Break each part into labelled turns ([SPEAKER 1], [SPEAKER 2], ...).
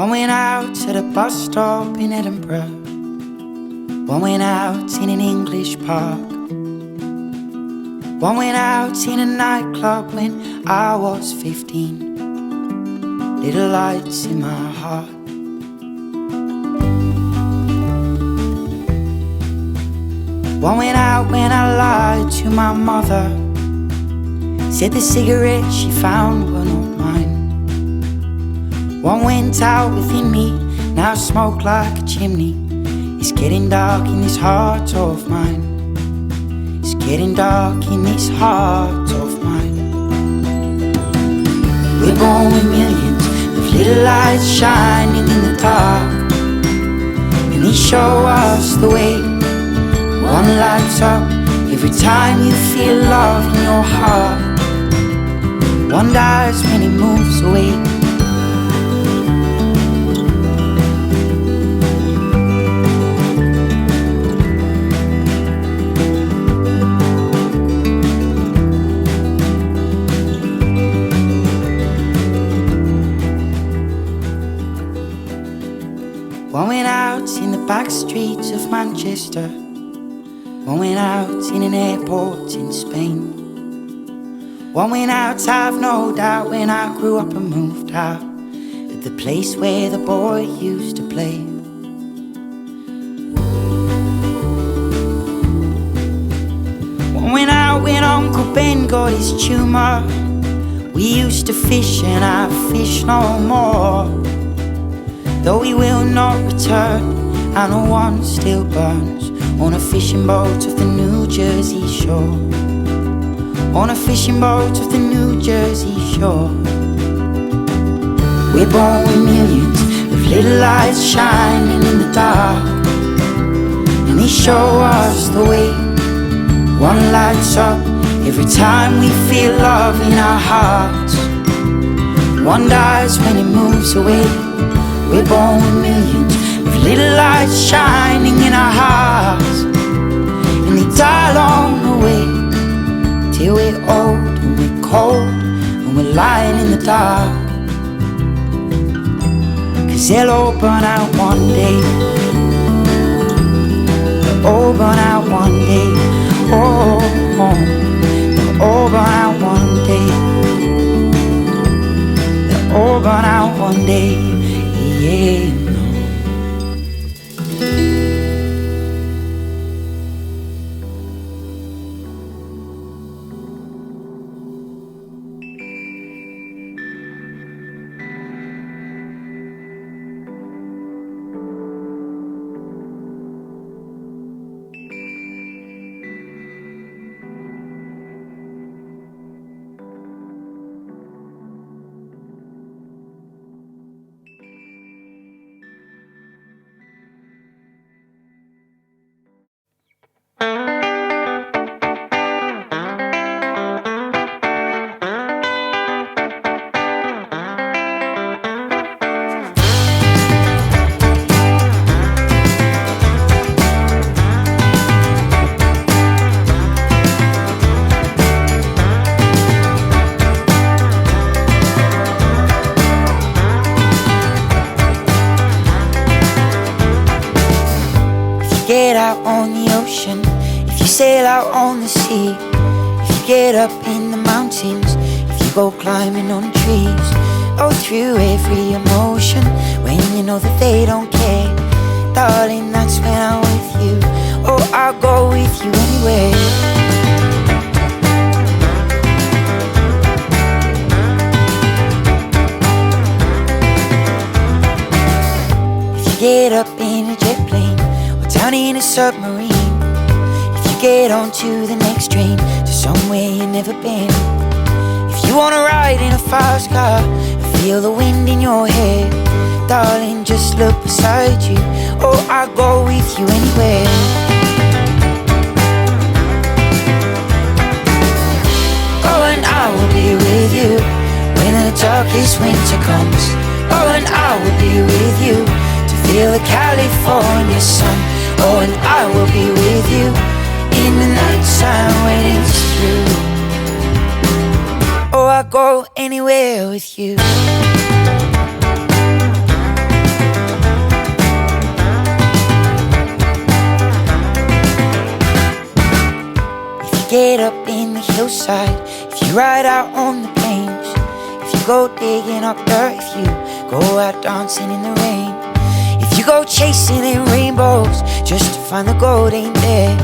[SPEAKER 1] One went out to the bus stop in Edinburgh. One went out in an English park. One went out in a nightclub when I was 15. Little lights in my heart. One went out when I lied to my mother. Said the cigarettes she found were not mine. One went out within me, now smoke like a chimney. It's getting dark in this heart of mine. It's getting dark in this heart of mine. We're born with millions of little lights shining in the dark, and they show us the way. One lights up every time you feel love in your heart. One dies when it moves away. One went out in the back streets of Manchester. One went out in an airport in Spain. One went out, I've no doubt, when I grew up and moved out, at the place where the boy used to play. One went out when Uncle Ben got his tumour. We used to fish and I fish no more. Though we will not return, I know one still burns on a fishing boat of the New Jersey shore. On a fishing boat of the New Jersey shore. We're born with millions of little lights shining in the dark, and they show us the way. One lights up every time we feel love in our hearts. One dies when it moves away. We're born with millions of little lights shining in our hearts, and they die along the way, till we're old and we're cold and we're lying in the dark. 'Cause they'll all burn out one day. They'll all burn out one day. Oh, they'll all burn out one day. They'll all burn out one day. Yeah, no. Get out on the ocean, if you sail out on the sea, if you get up in the mountains, if you go climbing on trees, go through every emotion when you know that they don't care. Darling, that's when I'm with you. Oh, I'll go with you anywhere. If you get up in a jet plane, down in a submarine, if you get onto the next train to somewhere you've never been, if you wanna ride in a fast car and feel the wind in your hair, darling, just look beside you. Oh, I'll go with you anywhere. Oh, and I will be with you when the darkest winter comes. Oh, and I will be with you to feel the California sun. Oh, and I will be with you in the night time when it's through. Oh, I'll go anywhere with you. get up in the hillside, if you ride out on the plains, if you go digging up dirt, if you go out dancing in the rain, if you go chasing in rainbows just to find the gold ain't there,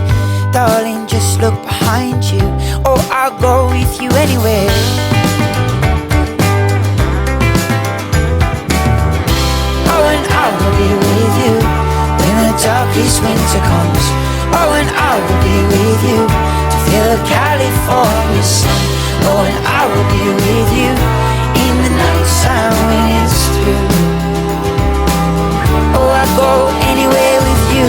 [SPEAKER 1] darling, just look behind you, or I'll go with you anywhere. Oh, and I will be with you when the darkest winter comes. Oh, and I will be with you to feel the California sun. Oh, and I will be with you in the night time when it's through. Oh, I'll go anywhere with you.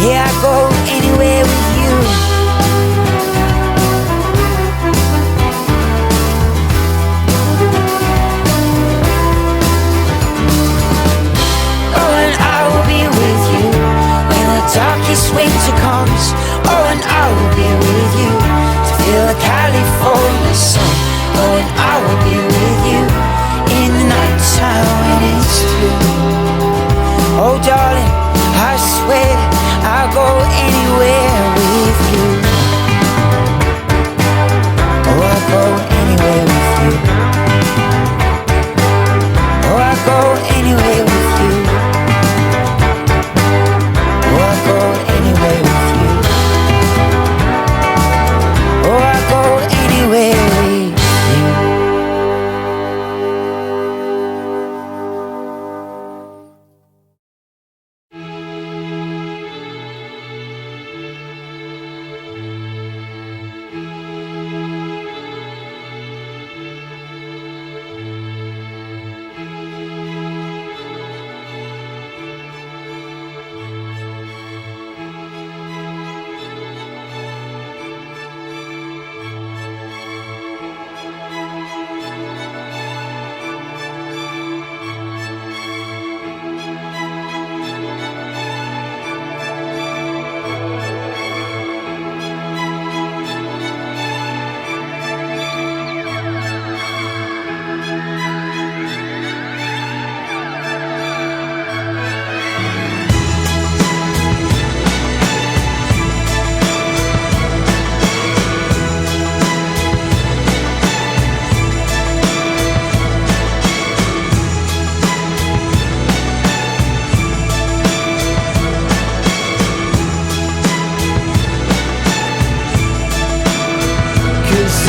[SPEAKER 1] Yeah, I'll go anywhere with you. Darkest winter comes. Oh, and I will be with you to feel the California sun. Oh, and I will be with you in the night time when it's through. Oh, darling, I swear I'll go anywhere with you. Oh, I'll go anywhere with you. Oh, I'll go anywhere with you. I'll go anywhere with you. Oh, I'll go anywhere with you.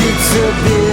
[SPEAKER 2] It's a big